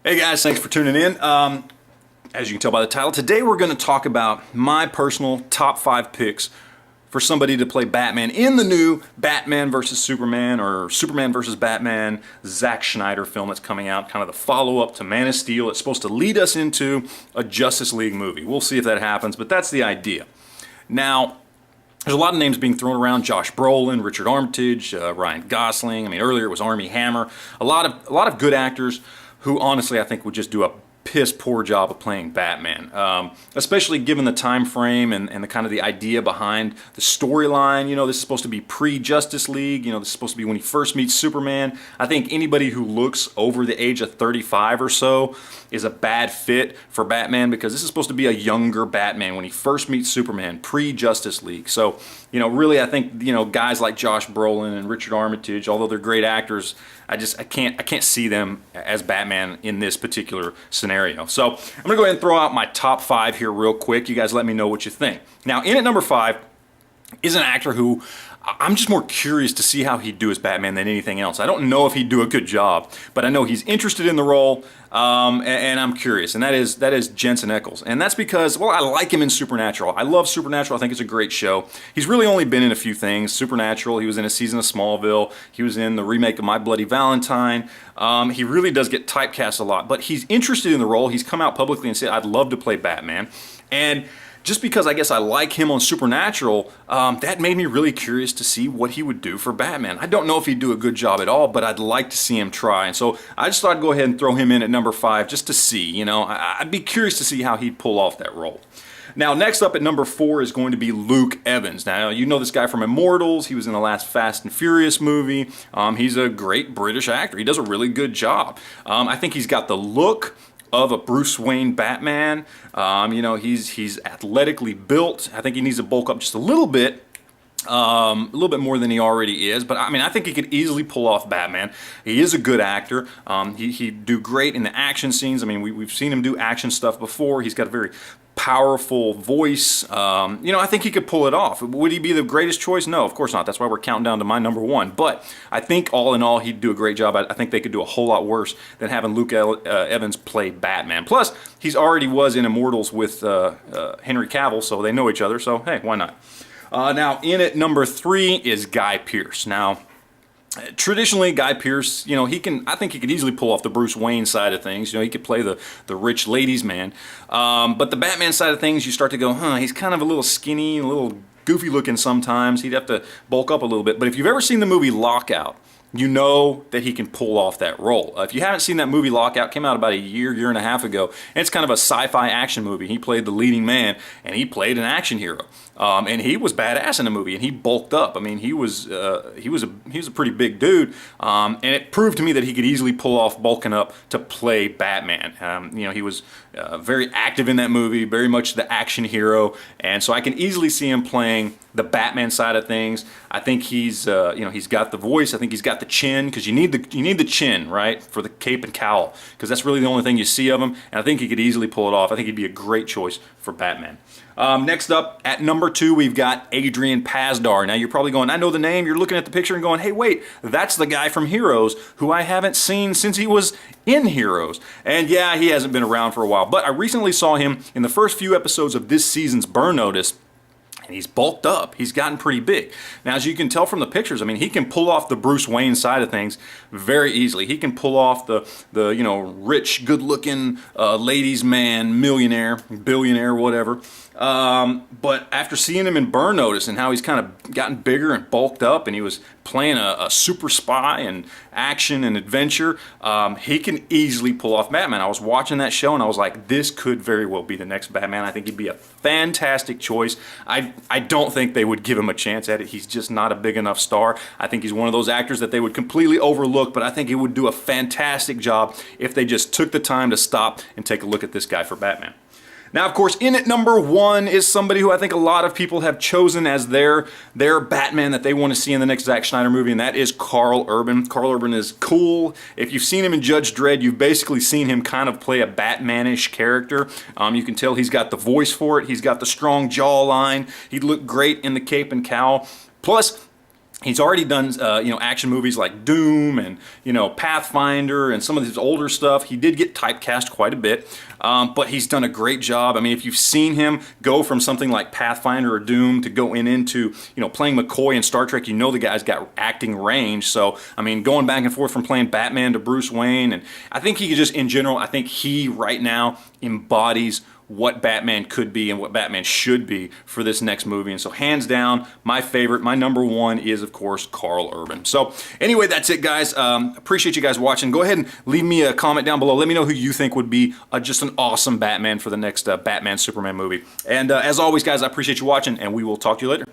Hey guys, thanks for tuning in. As you can tell by the title, today we're going to talk about my personal top 5 picks for somebody to play Batman in the new Batman vs. Superman or Superman vs. Batman Zack Snyder film that's coming out, kind of the follow-up to Man of Steel. It's supposed to lead us into a Justice League movie. We'll see if that happens, but that's the idea. Now, there's a lot of names being thrown around: Josh Brolin, Richard Armitage, Ryan Gosling. I mean, earlier it was Armie Hammer. A lot of good actors who honestly I think would just do a piss poor job of playing Batman, especially given the time frame and the kind of the idea behind the storyline. You know, this is supposed to be pre-Justice League. You know, this is supposed to be when he first meets Superman. I think anybody who looks over the age of 35 or so is a bad fit for Batman, because this is supposed to be a younger Batman when he first meets Superman, pre-Justice League. So, you know, really I think, you know, guys like Josh Brolin and Richard Armitage, although they're great actors, I can't see them as Batman in this particular scenario. So I'm gonna go ahead and throw out my top 5 here real quick. You guys let me know what you think. Now, in at number 5 is an actor who I'm just more curious to see how he'd do as Batman than anything else. I don't know if he'd do a good job, but I know he's interested in the role, and I'm curious, and that is Jensen Ackles. And that's because, well, I like him in Supernatural. I love Supernatural. I think it's a great show. He's really only been in a few things. Supernatural, he was in a season of Smallville. He was in the remake of My Bloody Valentine. He really does get typecast a lot, but he's interested in the role. He's come out publicly and said, I'd love to play Batman. And just because I guess I like him on Supernatural, that made me really curious to see what he would do for Batman. I don't know if he'd do a good job at all, but I'd like to see him try. And so I just thought I'd go ahead and throw him in at number 5 just to see. You know, I'd be curious to see how he'd pull off that role. Now, next up at number 4 is going to be Luke Evans. Now, you know this guy from Immortals. He was in the last Fast and Furious movie. He's a great British actor. He does a really good job. I think he's got the look of a Bruce Wayne Batman. You know, he's athletically built. I think he needs to bulk up just a little bit more than he already is, but I mean, I think he could easily pull off Batman. He is a good actor. He'd do great in the action scenes. I mean, we've seen him do action stuff before. He's got a very powerful voice. You know, I think he could pull it off. Would he be the greatest choice? No, of course not. That's why we're counting down to my number 1. But I think all in all, he'd do a great job. I think they could do a whole lot worse than having Luke Evans play Batman. Plus, he's already was in Immortals with Henry Cavill, so they know each other. So, hey, why not? Now, in at number 3 is Guy Pearce. Now, traditionally, Guy Pearce, you know, I think he could easily pull off the Bruce Wayne side of things. You know, he could play the rich ladies' man. But the Batman side of things, you start to go, he's kind of a little skinny, a little goofy looking sometimes. He'd have to bulk up a little bit. But if you've ever seen the movie Lockout, you know that he can pull off that role. If you haven't seen that movie, Lockout came out about a year and a half ago, and it's kind of a sci-fi action movie. He played the leading man, and he played an action hero, and he was badass in the movie, and he bulked up. I mean, he was a pretty big dude, and it proved to me that he could easily pull off bulking up to play Batman. You know, he was very active in that movie, very much the action hero, and so I can easily see him playing the Batman side of things. I think he's you know, he's got the voice. I think he's got the chin, because you need the chin, right, for the cape and cowl, because that's really the only thing you see of him. And I think he could easily pull it off. I think he'd be a great choice for Batman. Next up at number 2, we've got Adrian Pasdar. Now you're probably going, I know the name. You're looking at the picture and going, hey, wait, that's the guy from Heroes, who I haven't seen since he was in Heroes. And yeah, he hasn't been around for a while, but I recently saw him in the first few episodes of this season's Burn Notice. And he's bulked up. He's gotten pretty big. Now, as you can tell from the pictures, I mean, he can pull off the Bruce Wayne side of things very easily. He can pull off the you know, rich, good-looking ladies' man, millionaire, billionaire, whatever. But after seeing him in Burn Notice and how he's kind of gotten bigger and bulked up, and he was playing a super spy and action and adventure, he can easily pull off Batman. I was watching that show and I was like, this could very well be the next Batman. I think he'd be a fantastic choice. I don't think they would give him a chance at it. He's just not a big enough star. I think he's one of those actors that they would completely overlook, but I think he would do a fantastic job if they just took the time to stop and take a look at this guy for Batman. Now, of course, in at number 1 is somebody who I think a lot of people have chosen as their Batman that they want to see in the next Zack Snyder movie, and that is Karl Urban. Karl Urban is cool. If you've seen him in Judge Dredd, you've basically seen him kind of play a Batman-ish character. You can tell he's got the voice for it. He's got the strong jawline. He'd look great in the cape and cowl. Plus, He's already done, action movies like Doom and, Pathfinder and some of his older stuff. He did get typecast quite a bit, but he's done a great job. I mean, if you've seen him go from something like Pathfinder or Doom to go into, playing McCoy in Star Trek, the guy's got acting range. So, I mean, going back and forth from playing Batman to Bruce Wayne, and I think he could just, in general, I think he right now embodies what Batman could be and what Batman should be for this next movie. And so hands down, my favorite, my number one is, of course, Karl Urban. So anyway, that's it, guys. Appreciate you guys watching. Go ahead and leave me a comment down below. Let me know who you think would be just an awesome Batman for the next Batman Superman movie. And as always, guys, I appreciate you watching, and we will talk to you later.